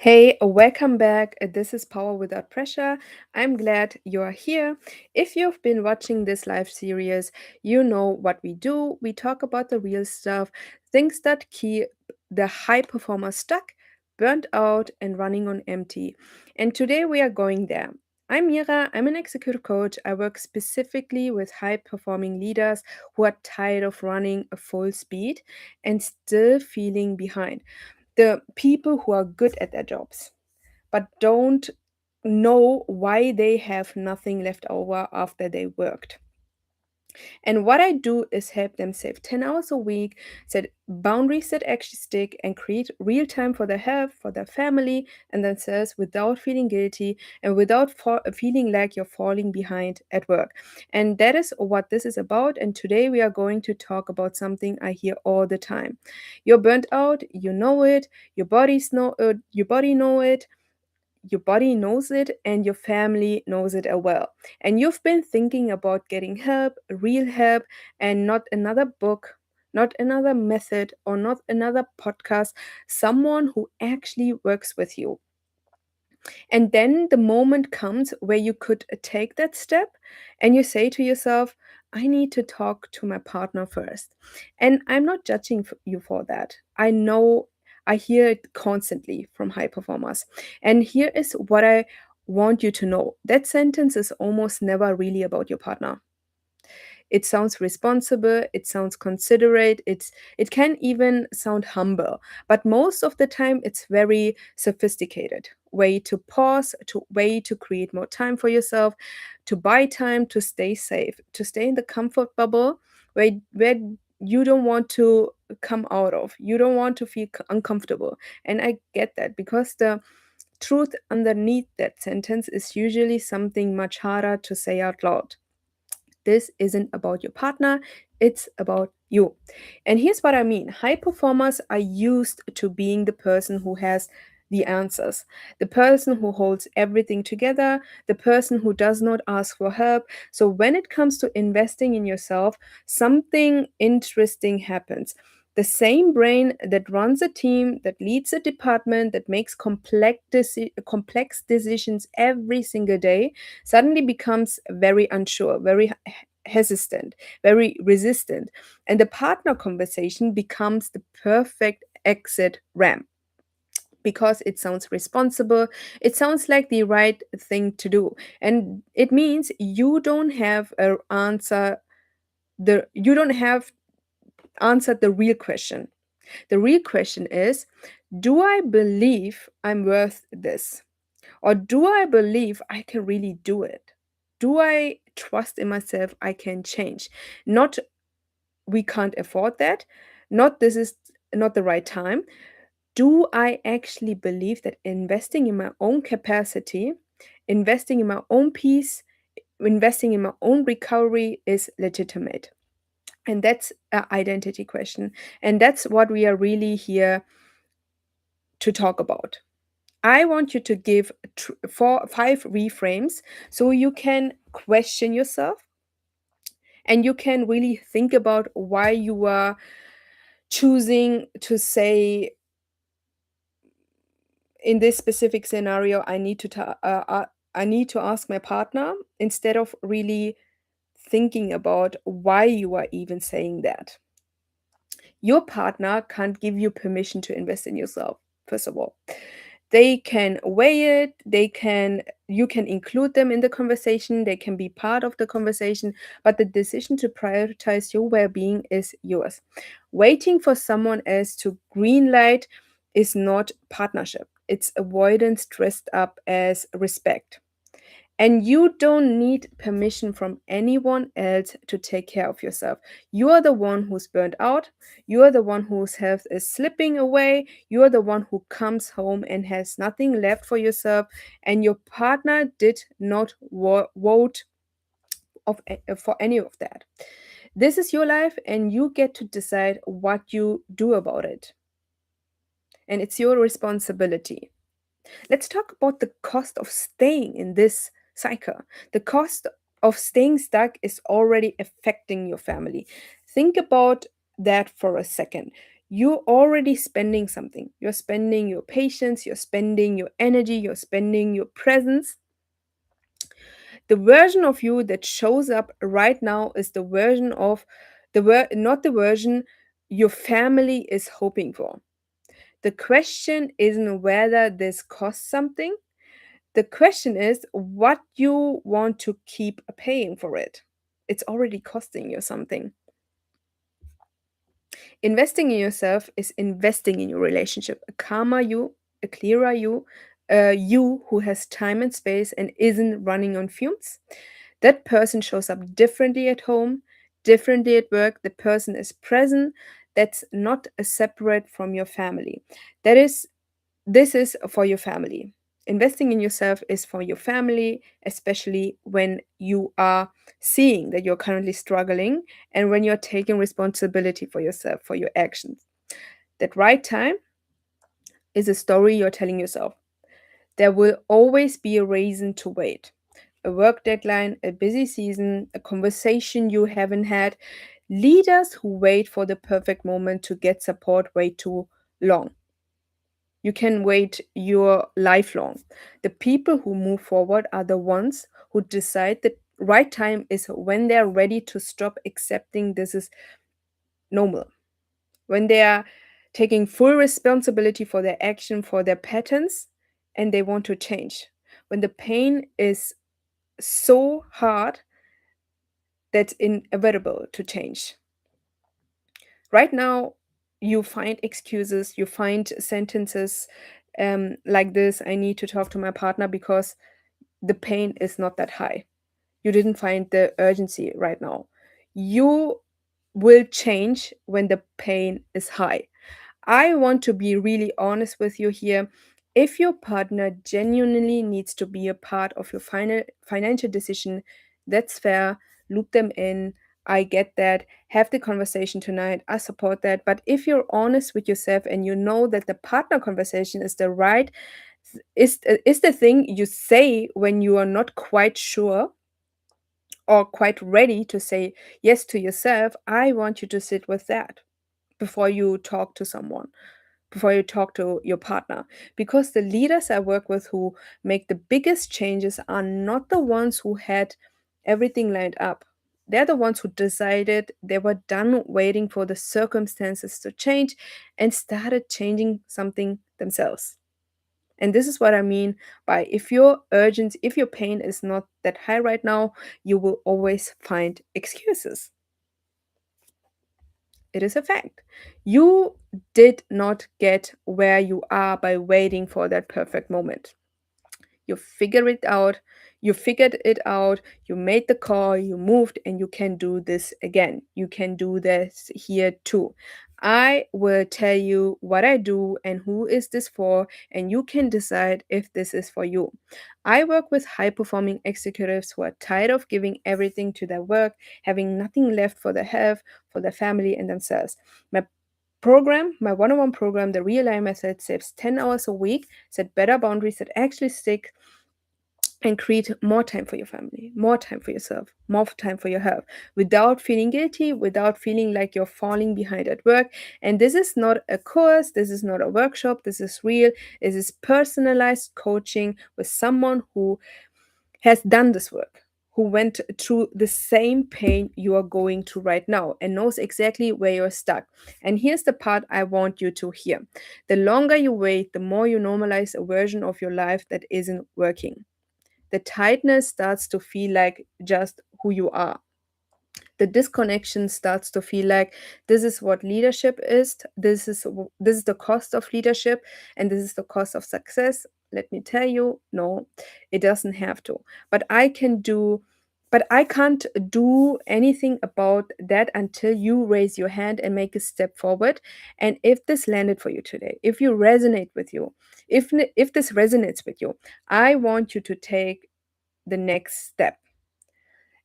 Hey, welcome back. This is Power Without Pressure. I'm glad you're here. If you've been watching this live series, you know what we do. We talk about the real stuff, things that keep the high performer stuck, burnt out, and running on empty. And today we are going there. I'm Mira. I'm an executive coach. I work specifically with high performing leaders who are tired of running a full speed and still feeling behind, the people who are good at their jobs but don't know why they have nothing left over after they worked. And what I do is help them save 10 hours a week, set boundaries that actually stick, and create real time for their health, for their family, and themselves without feeling guilty and without feeling like you're falling behind at work. And that is what this is about. And today we are going to talk about something I hear all the time. You're burnt out, you know it, your body know it, your body knows it, and your family knows it as well. And you've been thinking about getting help, real help, and not another book, not another method, or not another podcast, someone who actually works with you. And then the moment comes where you could take that step and you say to yourself, I need to talk to my partner first. And I'm not judging you for that. I know I hear it constantly from high performers. And here is what I want you to know, that sentence is almost never really about your partner. It sounds responsible, it sounds considerate, it can even sound humble, but most of the time it's very sophisticated. Way to pause, to way to create more time for yourself, to buy time, to stay safe, to stay in the comfort bubble where you don't want to come out of. You don't want to feel uncomfortable. And I get that because the truth underneath that sentence is usually something much harder to say out loud. This isn't about your partner, it's about you. And here's what I mean, high performers are used to being the person who has the answers, the person who holds everything together, the person who does not ask for help. So when it comes to investing in yourself, something interesting happens. The same brain that runs a team, that leads a department, that makes complex decisions every single day, suddenly becomes very unsure, very hesitant, very resistant. And the partner conversation becomes the perfect exit ramp because it sounds responsible, it sounds like the right thing to do. And it means you don't have a answer you don't have answered the real question. The real question is, do I believe I'm worth this? Or do I believe I can really do it? Do I trust in myself I can change? Not we can't afford that. Not this is not the right time. Do I actually believe that investing in my own capacity, investing in my own peace, investing in my own recovery is legitimate? And that's an identity question. And that's what we are really here to talk about. I want you to give five reframes so you can question yourself and you can really think about why you are choosing to say, in this specific scenario, I need to ask my partner, instead of really thinking about why you are even saying that. Your partner can't give you permission to invest in yourself, first of all. They can weigh it, you can include them in the conversation, they can be part of the conversation, but the decision to prioritize your well-being is yours. Waiting for someone else to greenlight is not partnership. It's avoidance dressed up as respect. And you don't need permission from anyone else to take care of yourself. You are the one who's burnt out. You are the one whose health is slipping away. You are the one who comes home and has nothing left for yourself. And your partner did not vote for any of that. This is your life, and you get to decide what you do about it. And it's your responsibility. Let's talk about the cost of staying in this cycle. The cost of staying stuck is already affecting your family. Think about that for a second. you're already spending something. You're spending your patience, you're spending your energy, you're spending your presence. The version of you that shows up right now is the version of not the version your family is hoping for. The question isn't whether this costs something. The question is what you want to keep paying for it. It's already costing you something. Investing in yourself is investing in your relationship. A calmer you, a clearer you, you who has time and space and isn't running on fumes. That person shows up differently at home, differently at work. The person is present. That's not a separate from your family. That is This is for your family. Investing in yourself is for your family, especially when you are seeing that you're currently struggling and when you're taking responsibility for yourself, for your actions. That right time is a story you're telling yourself. There will always be a reason to wait. A work deadline, a busy season, a conversation you haven't had. Leaders who wait for the perfect moment to get support wait too long. You can wait your lifelong. The people who move forward are the ones who decide the right time is when they're ready to stop accepting this is normal. When they are taking full responsibility for their action, for their patterns, and they want to change. When the pain is so hard that's inevitable to change. Right now, you find excuses, you find sentences like this: I need to talk to my partner because the pain is not that high. You didn't find the urgency right now. You will change when the pain is high. I want to be really honest with you here. If your partner genuinely needs to be a part of your financial decision, that's fair. Loop them in. I get that. Have the conversation tonight. I support that. But if you're honest with yourself and you know that the partner conversation is the right, is the thing you say when you are not quite sure or quite ready to say yes to yourself, I want you to sit with that before you talk to someone, before you talk to your partner. Because the leaders I work with who make the biggest changes are not the ones who had everything lined up. They're the ones who decided they were done waiting for the circumstances to change and started changing something themselves. And this is what I mean by if your pain is not that high right now, you will always find excuses. It is a fact. You did not get where you are by waiting for that perfect moment. You figure it out, you figured it out, you made the call, you moved, and you can do this again. You can do this here too. I will tell you what I do and who is this for, and you can decide if this is for you. I work with high performing executives who are tired of giving everything to their work, having nothing left for their health, for their family, and themselves. My one on one program, the Realign Method, saves 10 hours a week, set better boundaries that actually stick, and create more time for your family, more time for yourself, more time for your health without feeling guilty, without feeling like you're falling behind at work. And this is not a course, this is not a workshop, this is real. This is personalized coaching with someone who has done this work, who went through the same pain you are going through right now and knows exactly where you're stuck. And here's the part I want you to hear: the longer you wait, the more you normalize a version of your life that isn't working. The tightness starts to feel like just who you are. The disconnection starts to feel like this is what leadership is. This is the cost of leadership, and this is the cost of success. Let me tell you, no, it doesn't have to. But I can't do anything about that until you raise your hand and make a step forward. And if this landed for you today, if you resonate with you, if this resonates with you, I want you to take the next step.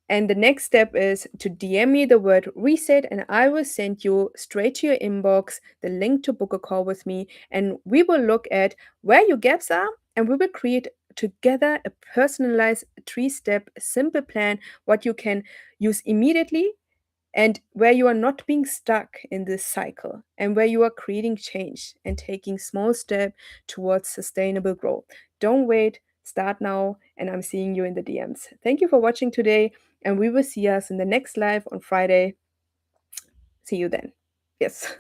And the next step is to DM me the word reset, and I will send you straight to your inbox the link to book a call with me. And we will look at where your gaps are, and we will create together a personalized 3-step simple plan what you can use immediately and where you are not being stuck in this cycle, and where you are creating change and taking small step towards sustainable growth. Don't wait, start now, and I'm seeing you in the DMs. Thank you for watching today, and we will see us in the next live on Friday. See you then. Yes.